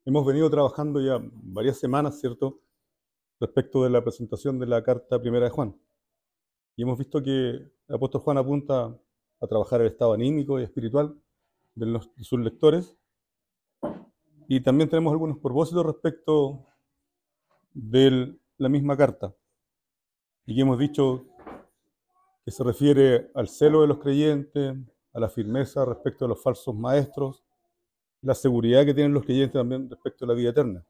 Hemos venido trabajando ya varias semanas, ¿cierto?, respecto de la presentación de la carta primera de Juan. Y hemos visto que el apóstol Juan apunta a trabajar el estado anímico y espiritual de sus lectores. Y también tenemos algunos propósitos respecto de la misma carta. Y que hemos dicho que se refiere al celo de los creyentes, a la firmeza respecto de los falsos maestros, la seguridad que tienen los creyentes también respecto a la vida eterna.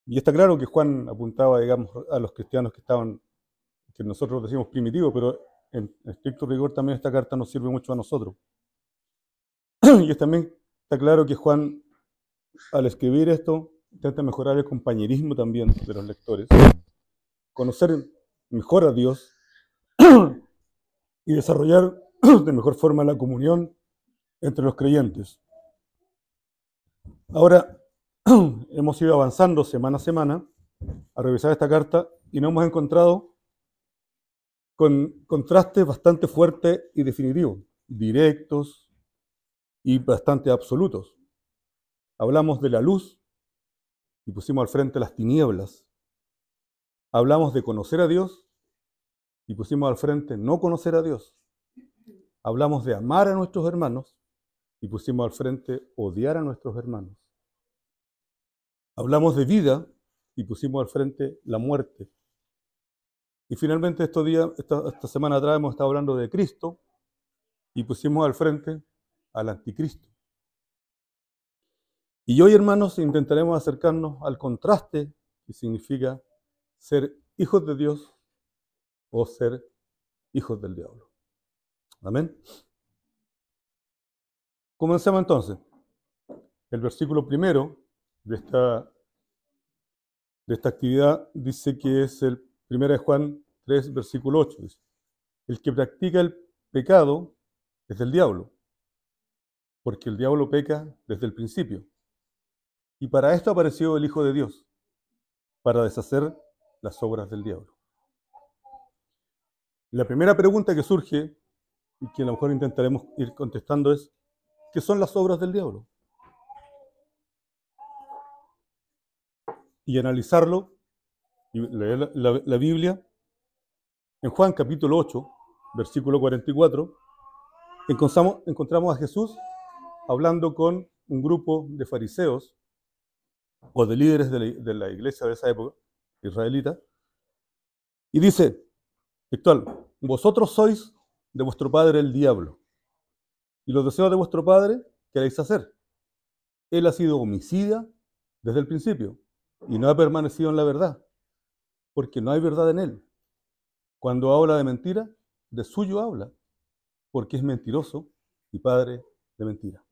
Y está claro que Juan apuntaba, digamos, a los cristianos que nosotros decimos primitivos, pero en estricto rigor también esta carta nos sirve mucho a nosotros. Y también está claro que Juan, al escribir esto, intenta mejorar el compañerismo también de los lectores, conocer mejor a Dios y desarrollar de mejor forma la comunión entre los creyentes. Ahora, hemos ido avanzando semana a semana a revisar esta carta y nos hemos encontrado con contrastes bastante fuertes y definitivos, directos y bastante absolutos. Hablamos de la luz y pusimos al frente las tinieblas. Hablamos de conocer a Dios y pusimos al frente no conocer a Dios. Hablamos de amar a nuestros hermanos y pusimos al frente odiar a nuestros hermanos. Hablamos de vida y pusimos al frente la muerte. Y finalmente esta semana atrás hemos estado hablando de Cristo y pusimos al frente al anticristo. Y hoy, hermanos, intentaremos acercarnos al contraste que significa ser hijos de Dios o ser hijos del diablo. Amén. Comencemos entonces. El versículo primero de esta actividad dice que es el 1 de Juan 3, versículo 8. Dice: el que practica el pecado es del diablo, porque el diablo peca desde el principio. Y para esto apareció el Hijo de Dios, para deshacer las obras del diablo. La primera pregunta que surge, y que a lo mejor intentaremos ir contestando, es: ¿qué son las obras del diablo? Y analizarlo, y leer la Biblia, en Juan capítulo 8, versículo 44, encontramos a Jesús hablando con un grupo de fariseos o de líderes de la iglesia de esa época, israelita, y dice, textual: vosotros sois de vuestro padre el diablo, y los deseos de vuestro padre queréis hacer. Él ha sido homicida desde el principio, y no ha permanecido en la verdad, porque no hay verdad en él. Cuando habla de mentira, de suyo habla, porque es mentiroso y padre de mentira.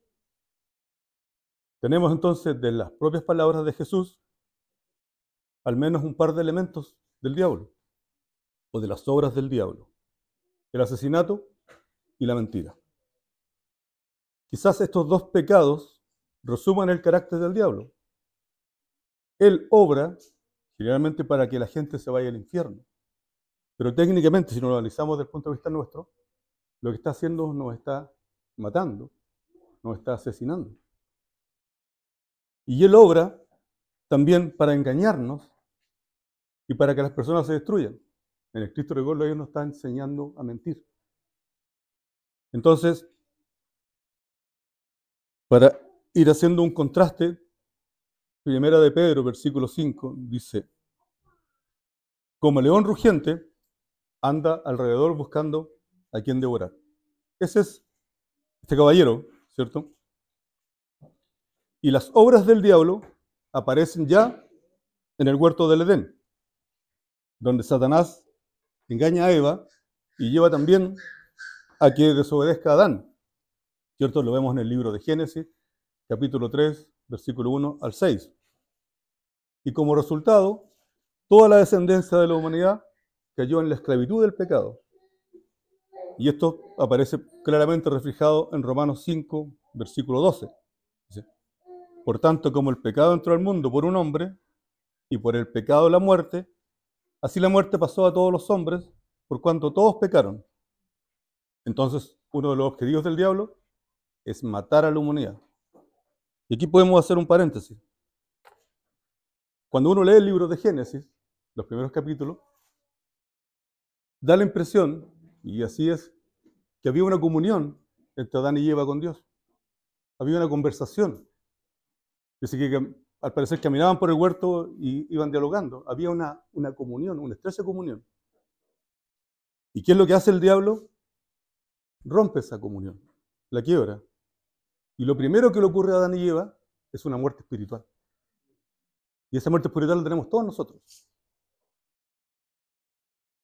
Tenemos entonces de las propias palabras de Jesús al menos un par de elementos del diablo, o de las obras del diablo: el asesinato y la mentira. Quizás estos dos pecados resuman el carácter del diablo. Él obra generalmente para que la gente se vaya al infierno, pero técnicamente, si lo analizamos desde el punto de vista nuestro, lo que está haciendo nos está matando, nos está asesinando. Y él obra también para engañarnos y para que las personas se destruyan. En el Cristo rigor, Dios nos está enseñando a mentir. Entonces, para ir haciendo un contraste, Primera de Pedro, versículo 5, dice: como león rugiente, anda alrededor buscando a quien devorar. Ese es este caballero, ¿cierto? Y las obras del diablo aparecen ya en el huerto del Edén, donde Satanás engaña a Eva y lleva también a que desobedezca a Adán, ¿cierto? Lo vemos en el libro de Génesis, capítulo 3, versículo 1 al 6. Y como resultado, toda la descendencia de la humanidad cayó en la esclavitud del pecado. Y esto aparece claramente reflejado en Romanos 5, versículo 12. Dice: por tanto, como el pecado entró al mundo por un hombre, y por el pecado la muerte, así la muerte pasó a todos los hombres, por cuanto todos pecaron. Entonces, uno de los objetivos del diablo es matar a la humanidad. Y aquí podemos hacer un paréntesis. Cuando uno lee el libro de Génesis, los primeros capítulos, da la impresión, y así es, que había una comunión entre Adán y Eva con Dios. Había una conversación. Dice que al parecer caminaban por el huerto y iban dialogando. Había una comunión, una estrecha comunión. ¿Y qué es lo que hace el diablo? Rompe esa comunión, la quiebra. Y lo primero que le ocurre a Adán y Eva es una muerte espiritual. Y esa muerte espiritual la tenemos todos nosotros.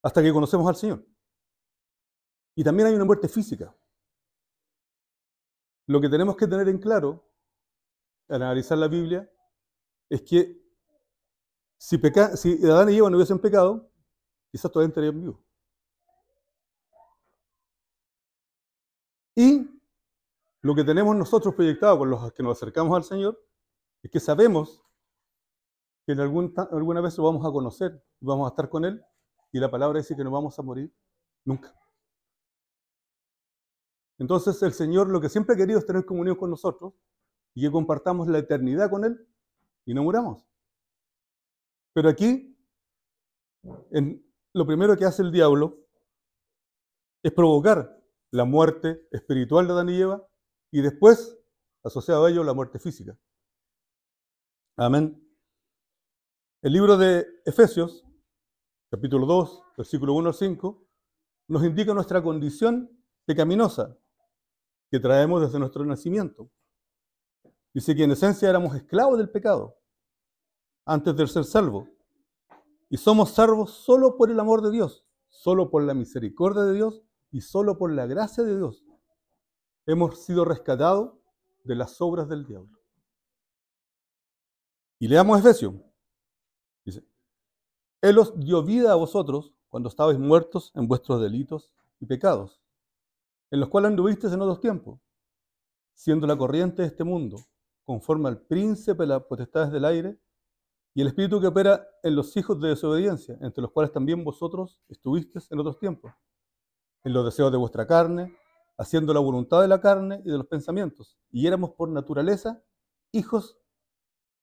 Hasta que conocemos al Señor. Y también hay una muerte física. Lo que tenemos que tener en claro al analizar la Biblia es que si Adán y Eva no hubiesen pecado, quizás todavía estarían vivos. Y lo que tenemos nosotros proyectado con los que nos acercamos al Señor es que sabemos que alguna vez lo vamos a conocer, vamos a estar con Él, y la palabra dice que no vamos a morir nunca. Entonces el Señor lo que siempre ha querido es tener comunión con nosotros y que compartamos la eternidad con Él y no muramos. Pero aquí, lo primero que hace el diablo es provocar la muerte espiritual de Adán y Eva y después, asociado a ello, la muerte física. Amén. El libro de Efesios, capítulo 2, versículo 1 al 5, nos indica nuestra condición pecaminosa que traemos desde nuestro nacimiento. Dice que en esencia éramos esclavos del pecado antes de ser salvos. Y somos salvos solo por el amor de Dios, solo por la misericordia de Dios y solo por la gracia de Dios. Hemos sido rescatados de las obras del diablo. Y leamos Efesios. Dice, Él os dio vida a vosotros cuando estabais muertos en vuestros delitos y pecados, en los cuales anduvisteis en otros tiempos, siendo la corriente de este mundo, conforme al príncipe de las potestades del aire, y el espíritu que opera en los hijos de desobediencia, entre los cuales también vosotros estuvisteis en otros tiempos, en los deseos de vuestra carne, haciendo la voluntad de la carne y de los pensamientos, y éramos por naturaleza hijos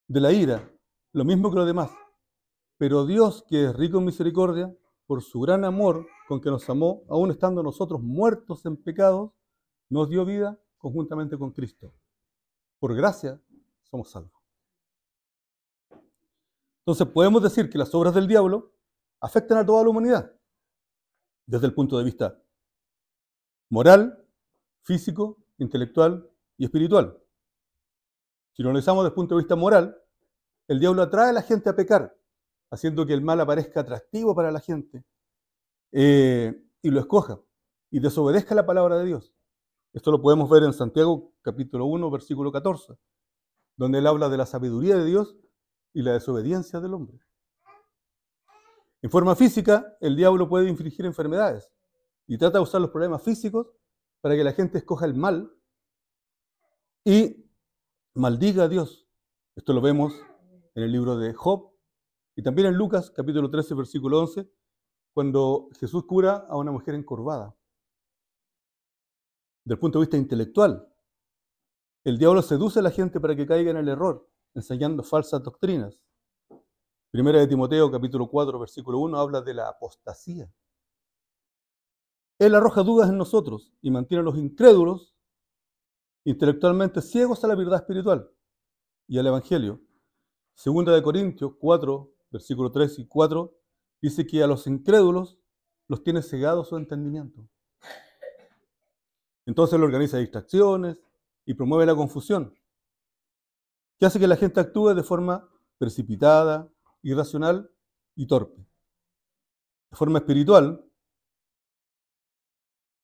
de la ira, lo mismo que los demás. Pero Dios, que es rico en misericordia, por su gran amor con que nos amó, aun estando nosotros muertos en pecados, nos dio vida conjuntamente con Cristo. Por gracia somos salvos. Entonces podemos decir que las obras del diablo afectan a toda la humanidad, desde el punto de vista moral, físico, intelectual y espiritual. Si lo analizamos desde el punto de vista moral, el diablo atrae a la gente a pecar, haciendo que el mal aparezca atractivo para la gente y lo escoja y desobedezca la palabra de Dios. Esto lo podemos ver en Santiago capítulo 1, versículo 14, donde él habla de la sabiduría de Dios y la desobediencia del hombre. En forma física, el diablo puede infligir enfermedades y trata de usar los problemas físicos para que la gente escoja el mal y maldiga a Dios. Esto lo vemos en el libro de Job y también en Lucas, capítulo 13, versículo 11, cuando Jesús cura a una mujer encorvada. Desde el punto de vista intelectual, el diablo seduce a la gente para que caiga en el error, enseñando falsas doctrinas. Primera de Timoteo, capítulo 4, versículo 1, habla de la apostasía. Él arroja dudas en nosotros y mantiene a los incrédulos intelectualmente ciegos a la verdad espiritual y al Evangelio. Segunda de Corintios 4, versículo 3 y 4, dice que a los incrédulos los tiene cegados su entendimiento. Entonces él organiza distracciones y promueve la confusión, que hace que la gente actúe de forma precipitada, irracional y torpe. De forma espiritual,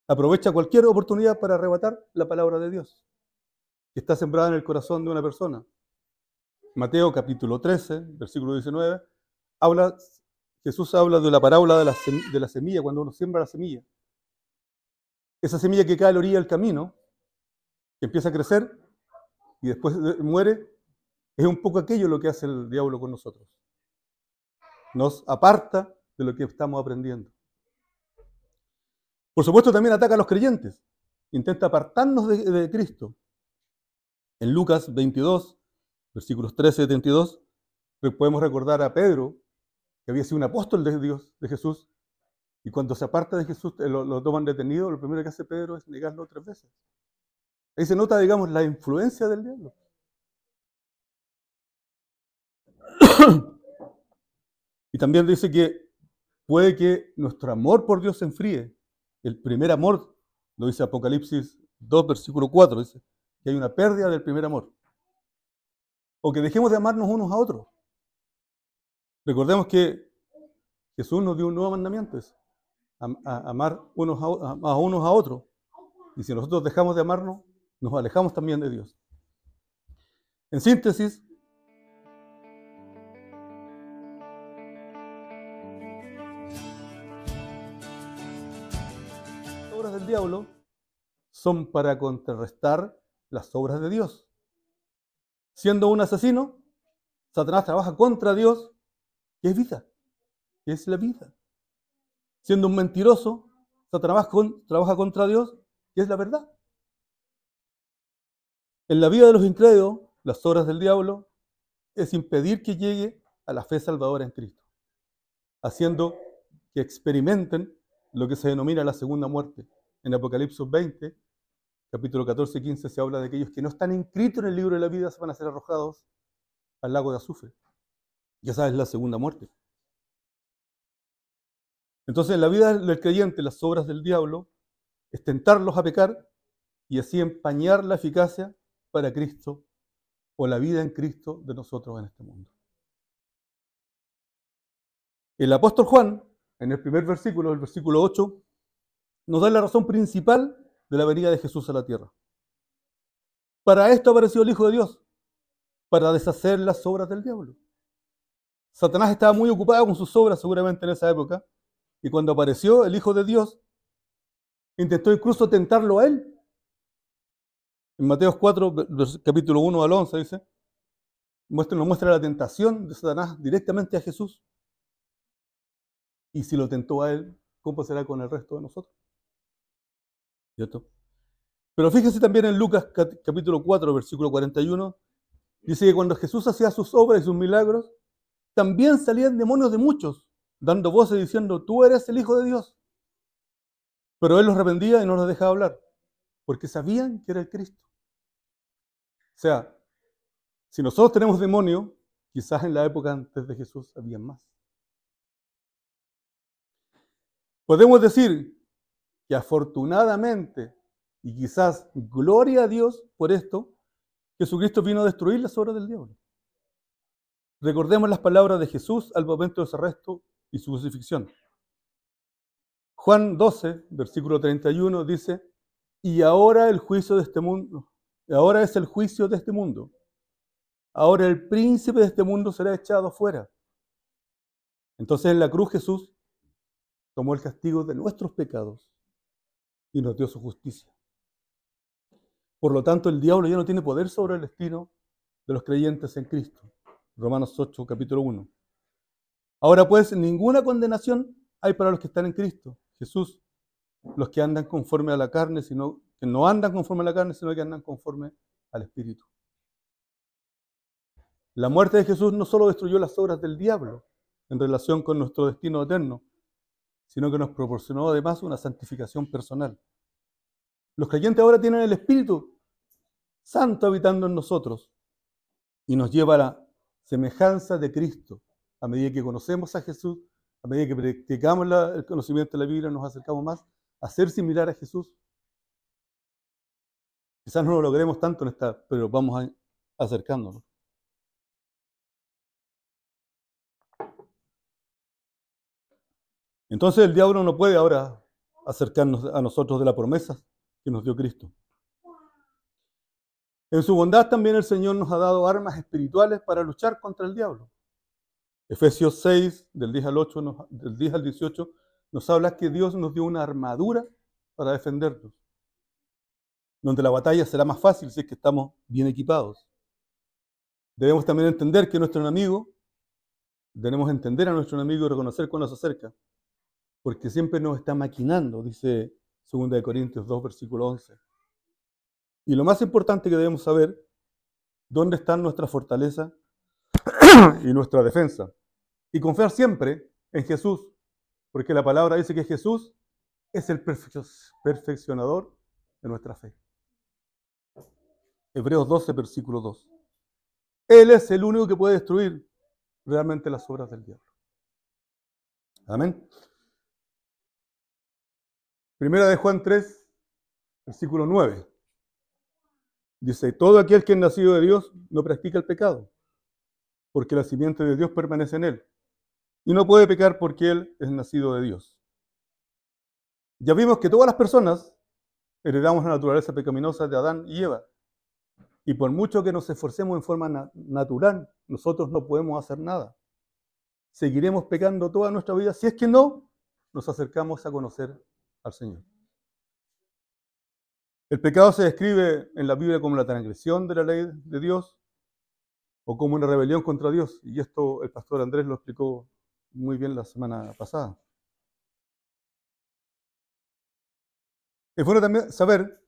aprovecha cualquier oportunidad para arrebatar la palabra de Dios, que está sembrada en el corazón de una persona. Mateo capítulo 13, versículo 19, Jesús habla de la parábola de la semilla, cuando uno siembra la semilla. Esa semilla que cae a la orilla del camino, que empieza a crecer y después muere, es un poco aquello lo que hace el diablo con nosotros. Nos aparta de lo que estamos aprendiendo. Por supuesto, también ataca a los creyentes. Intenta apartarnos de Cristo En Lucas 22, versículos 13 y 32, podemos recordar a Pedro, que había sido un apóstol de Dios, de Jesús, y cuando se aparta de Jesús, lo toman detenido, lo primero que hace Pedro es negarlo 3 veces. Ahí se nota, digamos, la influencia del diablo. Y también dice que puede que nuestro amor por Dios se enfríe. El primer amor, lo dice Apocalipsis 2, versículo 4, dice que hay una pérdida del primer amor. O que dejemos de amarnos unos a otros. Recordemos que Jesús nos dio un nuevo mandamiento, es amar a unos a otros. Y si nosotros dejamos de amarnos, nos alejamos también de Dios. En síntesis, las obras del diablo son para contrarrestar las obras de Dios. Siendo un asesino, Satanás trabaja contra Dios, que es vida, que es la vida. Siendo un mentiroso, Satanás trabaja contra Dios, que es la verdad. En la vida de los incrédulos, las obras del diablo es impedir que llegue a la fe salvadora en Cristo, haciendo que experimenten lo que se denomina la segunda muerte. En Apocalipsis 20, capítulo 14 y 15, se habla de aquellos que no están inscritos en el libro de la vida, se van a ser arrojados al lago de azufre. Y esa es la segunda muerte. Entonces, en la vida del creyente, las obras del diablo es tentarlos a pecar y así empañar la eficacia para Cristo o la vida en Cristo de nosotros en este mundo. El apóstol Juan, en el primer versículo, el versículo 8, nos da la razón principal de la venida de Jesús a la tierra. Para esto apareció el Hijo de Dios, para deshacer las obras del diablo. Satanás estaba muy ocupado con sus obras seguramente en esa época, y cuando apareció el Hijo de Dios, intentó incluso tentarlo a él. En Mateo 4, capítulo 1 al 11, dice, nos muestra la tentación de Satanás directamente a Jesús. Y si lo tentó a él, ¿cómo será con el resto de nosotros? ¿Cierto? Pero fíjense también en Lucas capítulo 4, versículo 41, dice que cuando Jesús hacía sus obras y sus milagros, también salían demonios de muchos, dando voces diciendo, tú eres el Hijo de Dios. Pero él los reprendía y no los dejaba hablar, porque sabían que era el Cristo. O sea, si nosotros tenemos demonios, quizás en la época antes de Jesús había más. Podemos decir que afortunadamente, y quizás gloria a Dios por esto, Jesucristo vino a destruir las obras del diablo. Recordemos las palabras de Jesús al momento de su arresto y su crucifixión. Juan 12, versículo 31 dice, y ahora el juicio de este mundo, ahora es el juicio de este mundo. Ahora el príncipe de este mundo será echado fuera. Entonces en la cruz Jesús tomó el castigo de nuestros pecados y nos dio su justicia. Por lo tanto, el diablo ya no tiene poder sobre el destino de los creyentes en Cristo. Romanos 8, capítulo 1. Ahora pues, ninguna condenación hay para los que están en Cristo Jesús, los que andan conforme a la carne, que no andan conforme a la carne, sino que andan conforme al Espíritu. La muerte de Jesús no solo destruyó las obras del diablo en relación con nuestro destino eterno, sino que nos proporcionó además una santificación personal. Los creyentes ahora tienen el Espíritu Santo habitando en nosotros y nos lleva a la semejanza de Cristo. A medida que conocemos a Jesús, a medida que practicamos el conocimiento de la Biblia, nos acercamos más a ser similar a Jesús. Quizás no lo logremos tanto pero vamos acercándonos. Entonces el diablo no puede ahora acercarnos a nosotros de la promesa que nos dio Cristo. En su bondad también el Señor nos ha dado armas espirituales para luchar contra el diablo. Efesios 6, del 10 al 8, del 10 al 18, nos habla que Dios nos dio una armadura para defendernos, donde la batalla será más fácil si es que estamos bien equipados. Debemos también entender que debemos entender a nuestro enemigo y reconocer cuando se acerca, porque siempre nos está maquinando, dice 2 Corintios 2, versículo 11. Y lo más importante que debemos saber dónde están nuestra fortaleza y nuestra defensa. Y confiar siempre en Jesús, porque la palabra dice que Jesús es el perfeccionador de nuestra fe. Hebreos 12, versículo 2. Él es el único que puede destruir realmente las obras del diablo. Amén. Primera de Juan 3, versículo 9. Dice, todo aquel que es nacido de Dios no practica el pecado, porque la simiente de Dios permanece en él. Y no puede pecar porque él es nacido de Dios. Ya vimos que todas las personas heredamos la naturaleza pecaminosa de Adán y Eva. Y por mucho que nos esforcemos en forma natural, nosotros no podemos hacer nada. Seguiremos pecando toda nuestra vida si es que no nos acercamos a conocer al Señor. El pecado se describe en la Biblia como la transgresión de la ley de Dios o como una rebelión contra Dios. Y esto el pastor Andrés lo explicó muy bien la semana pasada. Es bueno también saber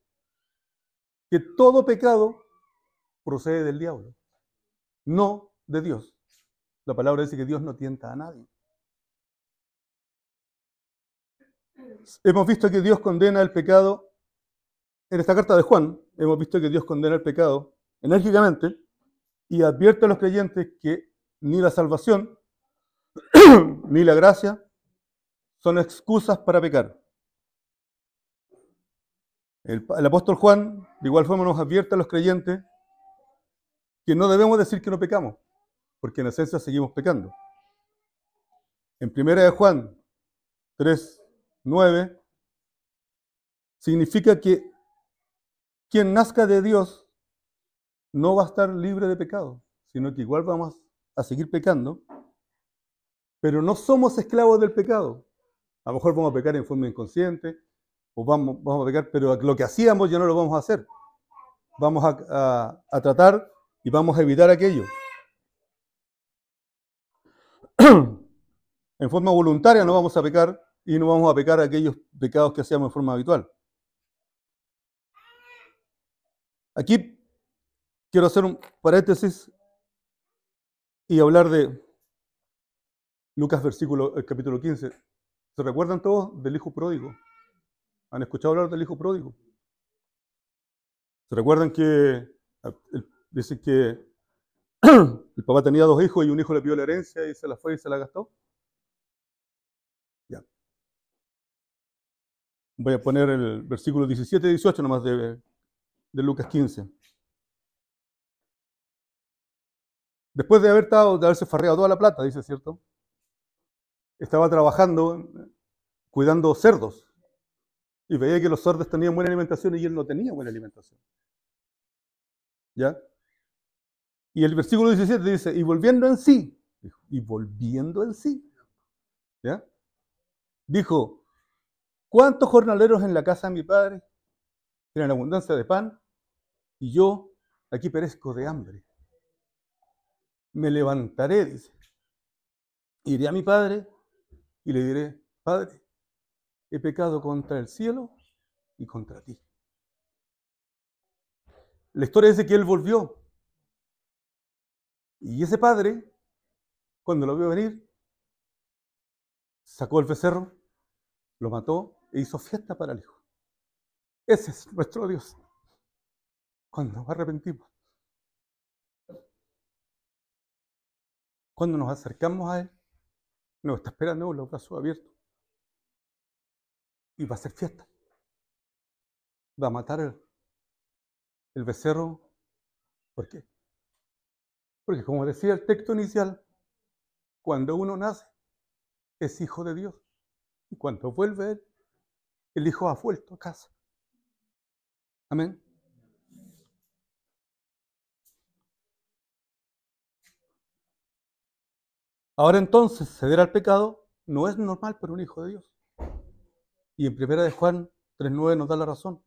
que todo pecado procede del diablo, no de Dios. La palabra dice que Dios no tienta a nadie. Hemos visto que Dios condena el pecado. En esta carta de Juan, hemos visto que Dios condena el pecado enérgicamente y advierte a los creyentes que ni la salvación ni la gracia son excusas para pecar. El apóstol Juan, de igual forma, nos advierte a los creyentes que no debemos decir que no pecamos, porque en esencia seguimos pecando. En 1 de Juan 3, 9, significa que quien nazca de Dios no va a estar libre de pecado, sino que igual vamos a seguir pecando, pero no somos esclavos del pecado. A lo mejor vamos a pecar en forma inconsciente, o vamos a pecar, pero lo que hacíamos ya no lo vamos a hacer. Vamos a tratar y vamos a evitar aquello. En forma voluntaria no vamos a pecar y no vamos a pecar aquellos pecados que hacíamos en forma habitual. Aquí quiero hacer un paréntesis y hablar de Lucas capítulo 15. ¿Se recuerdan todos del hijo pródigo? ¿Han escuchado hablar del hijo pródigo? ¿Se recuerdan que dice que el papá tenía 2 hijos y un hijo le pidió la herencia y se la fue y se la gastó? Ya. Voy a poner el versículo 17 y 18 nomás de Lucas 15. Después de haberse farreado toda la plata, dice, ¿cierto? Estaba trabajando, cuidando cerdos. Y veía que los cerdos tenían buena alimentación y él no tenía buena alimentación. ¿Ya? Y el versículo 17 dice, y volviendo en sí, ¿ya? Dijo, ¿cuántos jornaleros en la casa de mi padre tienen abundancia de pan? Y yo aquí perezco de hambre. Me levantaré, dice. Iré a mi padre y le diré, Padre, he pecado contra el cielo y contra ti. La historia dice que él volvió. Y ese padre, cuando lo vio venir, sacó el becerro, lo mató e hizo fiesta para el hijo. Ese es nuestro Dios. Cuando nos arrepentimos, cuando nos acercamos a Él, nos está esperando con los brazos abiertos. Y va a hacer fiesta. Va a matar el becerro. ¿Por qué? Porque como decía el texto inicial, cuando uno nace, es hijo de Dios. Y cuando vuelve Él, el hijo ha vuelto a casa. Amén. Ahora entonces, ceder al pecado no es normal para un hijo de Dios. Y en 1 de Juan 3:9 nos da la razón.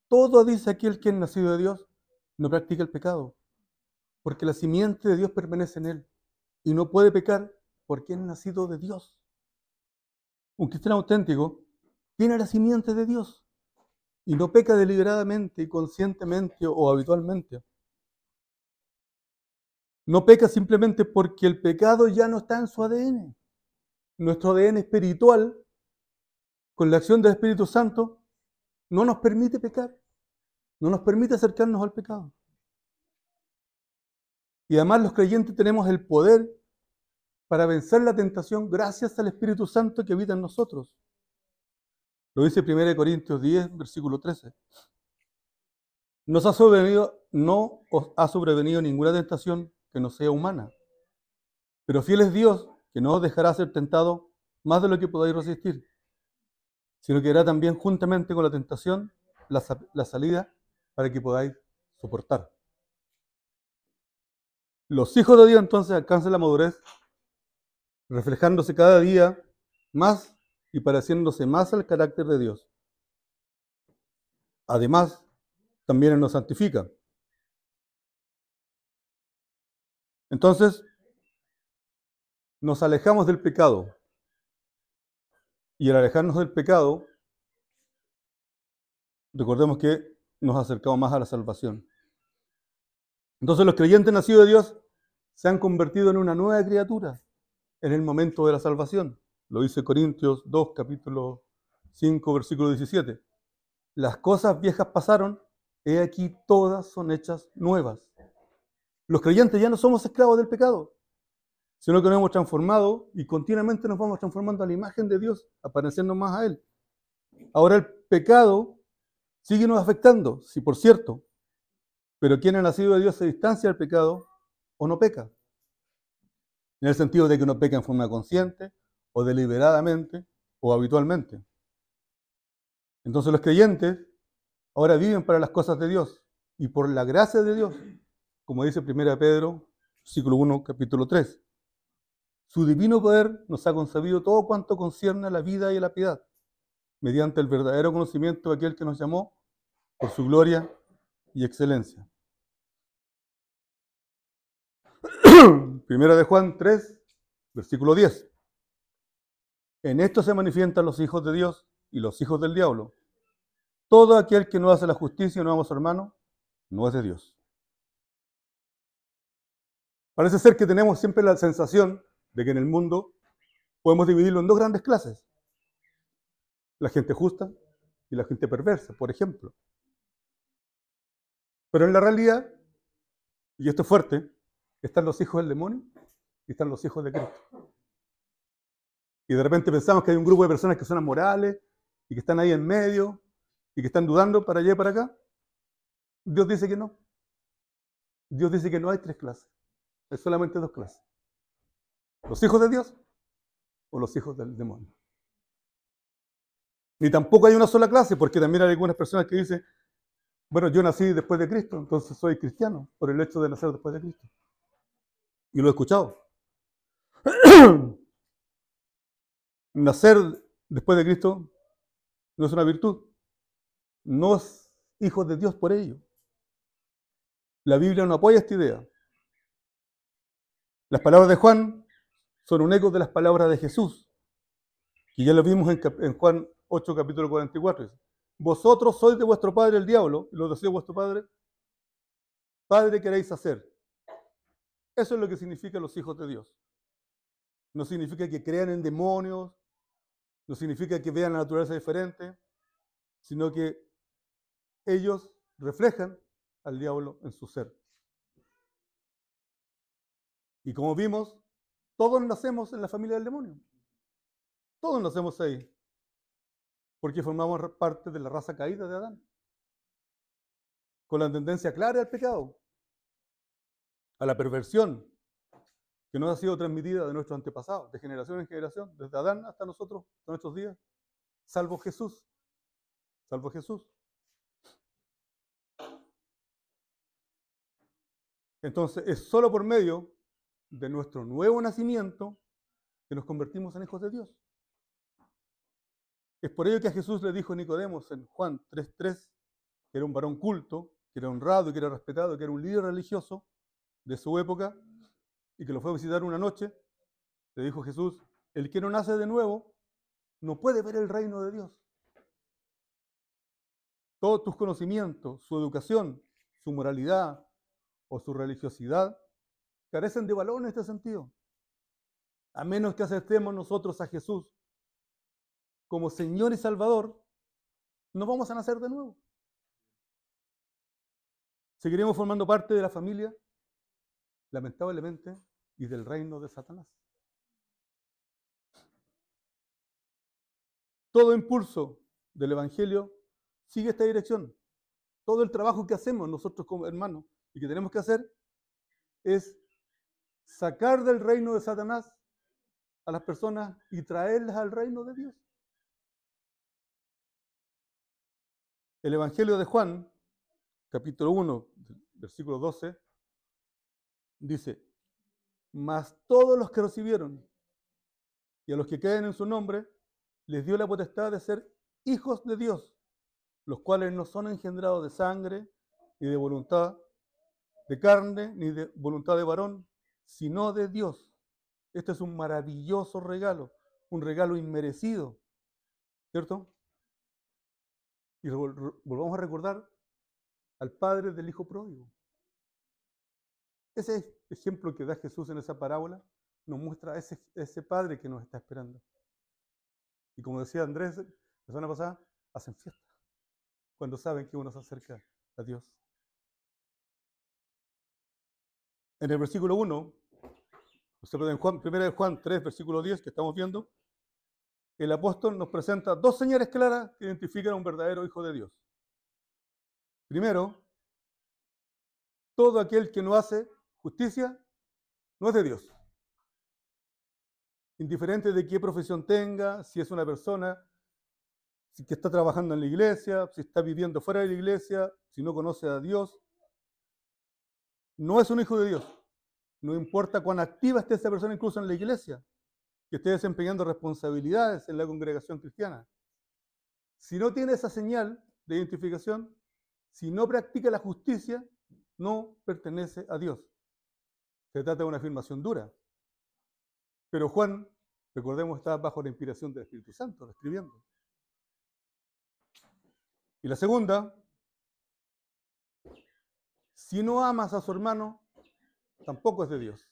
Todo dice aquel que es nacido de Dios no practica el pecado, porque la simiente de Dios permanece en él y no puede pecar porque es nacido de Dios. Un cristiano auténtico tiene la simiente de Dios y no peca deliberadamente y conscientemente o habitualmente, No peca simplemente porque el pecado ya no está en su ADN. Nuestro ADN espiritual, con la acción del Espíritu Santo, no nos permite pecar, no nos permite acercarnos al pecado. Y además los creyentes tenemos el poder para vencer la tentación gracias al Espíritu Santo que habita en nosotros. Lo dice 1 Corintios 10, versículo 13. No os ha sobrevenido ninguna tentación que no sea humana. Pero fiel es Dios, que no os dejará ser tentado más de lo que podáis resistir, sino que hará también juntamente con la tentación la salida para que podáis soportar. Los hijos de Dios entonces alcanzan la madurez, reflejándose cada día más y pareciéndose más al carácter de Dios. Además, también Él nos santifica. Entonces, nos alejamos del pecado. Y al alejarnos del pecado, recordemos que nos acercamos más a la salvación. Entonces los creyentes nacidos de Dios se han convertido en una nueva criatura en el momento de la salvación. Lo dice Corintios 2, capítulo 5, versículo 17. Las cosas viejas pasaron, he aquí todas son hechas nuevas. Los creyentes ya no somos esclavos del pecado, sino que nos hemos transformado y continuamente nos vamos transformando a la imagen de Dios, apareciendo más a Él. Ahora el pecado sigue nos afectando, sí, por cierto, pero quien ha nacido de Dios se distancia del pecado o no peca. En el sentido de que no peca en forma consciente o deliberadamente o habitualmente. Entonces los creyentes ahora viven para las cosas de Dios y por la gracia de Dios, como dice 1 Pedro, versículo 1, capítulo 3. Su divino poder nos ha concebido todo cuanto concierne a la vida y a la piedad, mediante el verdadero conocimiento de aquel que nos llamó por su gloria y excelencia. Primera de Juan 3, versículo 10. En esto se manifiestan los hijos de Dios y los hijos del diablo. Todo aquel que no hace la justicia y no ama a su hermano, no es de Dios. Parece ser que tenemos siempre la sensación de que en el mundo podemos dividirlo en dos grandes clases. La gente justa y la gente perversa, por ejemplo. Pero en la realidad, y esto es fuerte, están los hijos del demonio y están los hijos de Cristo. Y de repente pensamos que hay un grupo de personas que son amorales y que están ahí en medio y que están dudando para allá y para acá. Dios dice que no. Dios dice que no hay tres clases. Hay solamente dos clases. Los hijos de Dios o los hijos del demonio. Ni tampoco hay una sola clase, porque también hay algunas personas que dicen, bueno, yo nací después de Cristo, entonces soy cristiano, por el hecho de nacer después de Cristo. Y lo he escuchado. Nacer después de Cristo no es una virtud. No es hijos de Dios por ello. La Biblia no apoya esta idea. Las palabras de Juan son un eco de las palabras de Jesús, que ya lo vimos en Juan 8, capítulo 44. Dice, vosotros sois de vuestro padre el diablo, y lo decía vuestro padre, padre queréis hacer. Eso es lo que significa los hijos de Dios. No significa que crean en demonios, no significa que vean la naturaleza diferente, sino que ellos reflejan al diablo en su ser. Y como vimos, todos nacemos en la familia del demonio. Todos nacemos ahí. Porque formamos parte de la raza caída de Adán. Con la tendencia clara al pecado, a la perversión, que nos ha sido transmitida de nuestros antepasados, de generación en generación, desde Adán hasta nosotros, hasta nuestros días, salvo Jesús. Salvo Jesús. Entonces, es solo por medio de nuestro nuevo nacimiento que nos convertimos en hijos de Dios. Es por ello que a Jesús le dijo Nicodemo en Juan 3:3, que era un varón culto, que era honrado, que era respetado, que era un líder religioso de su época, y que lo fue a visitar una noche, le dijo Jesús, el que no nace de nuevo no puede ver el reino de Dios. Todos tus conocimientos, su educación, su moralidad o su religiosidad carecen de valor en este sentido. A menos que aceptemos nosotros a Jesús como Señor y Salvador, no vamos a nacer de nuevo. Seguiremos formando parte de la familia, lamentablemente, y del reino de Satanás. Todo impulso del Evangelio sigue esta dirección. Todo el trabajo que hacemos nosotros como hermanos y que tenemos que hacer es sacar del reino de Satanás a las personas y traerlas al reino de Dios. El Evangelio de Juan, capítulo 1, versículo 12, dice: mas todos los que recibieron y a los que creen en su nombre, les dio la potestad de ser hijos de Dios, los cuales no son engendrados de sangre, ni de voluntad de carne, ni de voluntad de varón, sino de Dios. Este es un maravilloso regalo, un regalo inmerecido, ¿cierto? Y volvamos a recordar al padre del hijo pródigo. Ese ejemplo que da Jesús en esa parábola nos muestra a ese padre que nos está esperando. Y como decía Andrés la semana pasada, hacen fiesta cuando saben que uno se acerca a Dios. En el versículo 1, en Juan, 1 de Juan 3, versículo 10, que estamos viendo, el apóstol nos presenta dos señales claras que identifican a un verdadero hijo de Dios. Primero, todo aquel que no hace justicia no es de Dios. Indiferente de qué profesión tenga, si es una persona que está trabajando en la iglesia, si está viviendo fuera de la iglesia, si no conoce a Dios, no es un hijo de Dios. No importa cuán activa esté esa persona incluso en la iglesia, que esté desempeñando responsabilidades en la congregación cristiana. Si no tiene esa señal de identificación, si no practica la justicia, no pertenece a Dios. Se trata de una afirmación dura. Pero Juan, recordemos, estaba bajo la inspiración del Espíritu Santo, escribiendo. Y la segunda, si no amas a su hermano, tampoco es de Dios.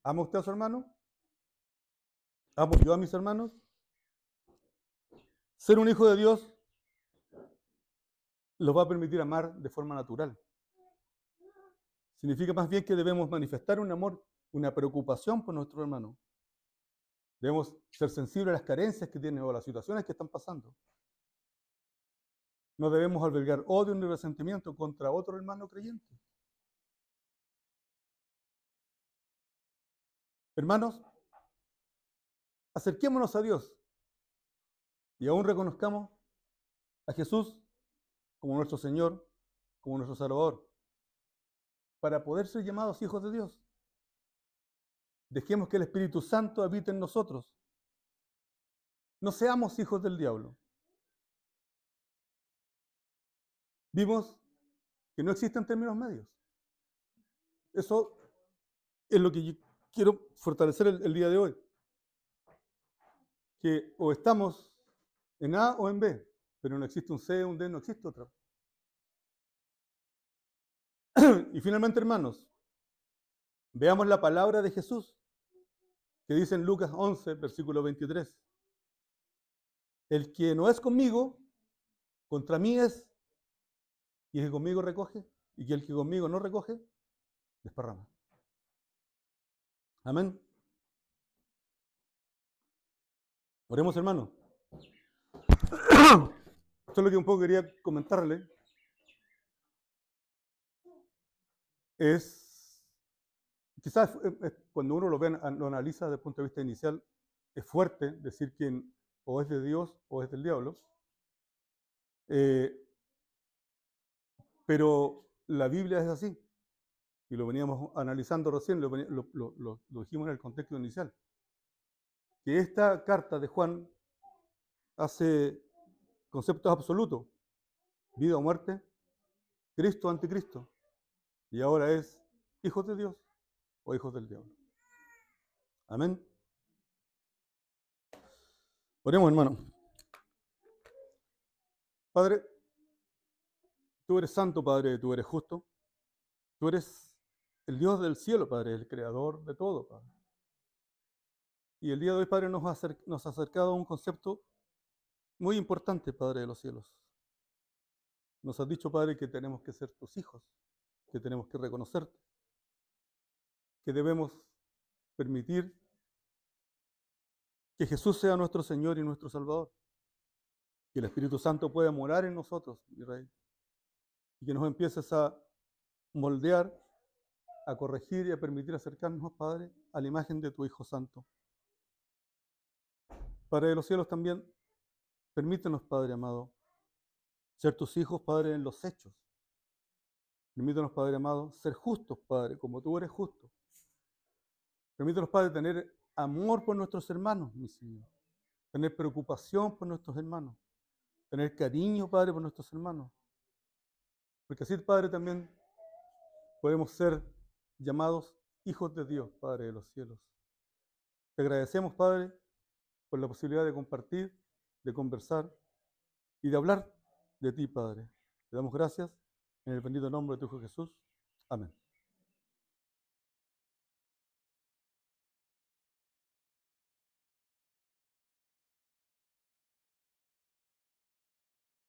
¿Ama usted a su hermano? ¿Amo yo a mis hermanos? Ser un hijo de Dios los va a permitir amar de forma natural. Significa más bien que debemos manifestar un amor, una preocupación por nuestro hermano. Debemos ser sensibles a las carencias que tienen o a las situaciones que están pasando. No debemos albergar odio ni resentimiento contra otro hermano creyente. Hermanos, acerquémonos a Dios y aún reconozcamos a Jesús como nuestro Señor, como nuestro Salvador, para poder ser llamados hijos de Dios. Dejemos que el Espíritu Santo habite en nosotros. No seamos hijos del diablo. Vimos que no existen términos medios. Eso es lo que yo quiero fortalecer el día de hoy. Que o estamos en A o en B, pero no existe un C, un D, no existe otra. Y finalmente, hermanos, veamos la palabra de Jesús, que dice en Lucas 11, versículo 23. El que no es conmigo, contra mí es, y el que conmigo recoge, y que el que conmigo no recoge, desparrama. Amén. Oremos, hermano. Esto es lo que un poco quería comentarle. Quizás cuando uno lo analiza desde el punto de vista inicial, es fuerte decir quién o es de Dios o es del diablo. Pero la Biblia es así. Y lo veníamos analizando recién, lo dijimos en el contexto inicial. Que esta carta de Juan hace conceptos absolutos. Vida o muerte, Cristo o anticristo. Y ahora es hijos de Dios o hijos del diablo. Amén. Oremos, hermano. Padre, tú eres santo, Padre, tú eres justo. Tú eres El Dios del cielo, Padre, el creador de todo, Padre. Y el día de hoy, Padre, nos ha acercado a un concepto muy importante, Padre de los cielos. Nos has dicho, Padre, que tenemos que ser tus hijos, que tenemos que reconocerte, que debemos permitir que Jesús sea nuestro Señor y nuestro Salvador, que el Espíritu Santo pueda morar en nosotros, mi Rey, y que nos empieces a moldear, a corregir y a permitir acercarnos, Padre, a la imagen de tu Hijo Santo. Padre de los cielos, también permítenos, Padre amado, ser tus hijos, Padre, en los hechos. Permítenos, Padre amado, ser justos, Padre, como tú eres justo. Permítenos, Padre, tener amor por nuestros hermanos, mi Señor. Tener preocupación por nuestros hermanos. Tener cariño, Padre, por nuestros hermanos. Porque así, Padre, también podemos ser llamados hijos de Dios, Padre de los cielos. Te agradecemos, Padre, por la posibilidad de compartir, de conversar y de hablar de ti, Padre. Te damos gracias en el bendito nombre de tu Hijo Jesús. Amén.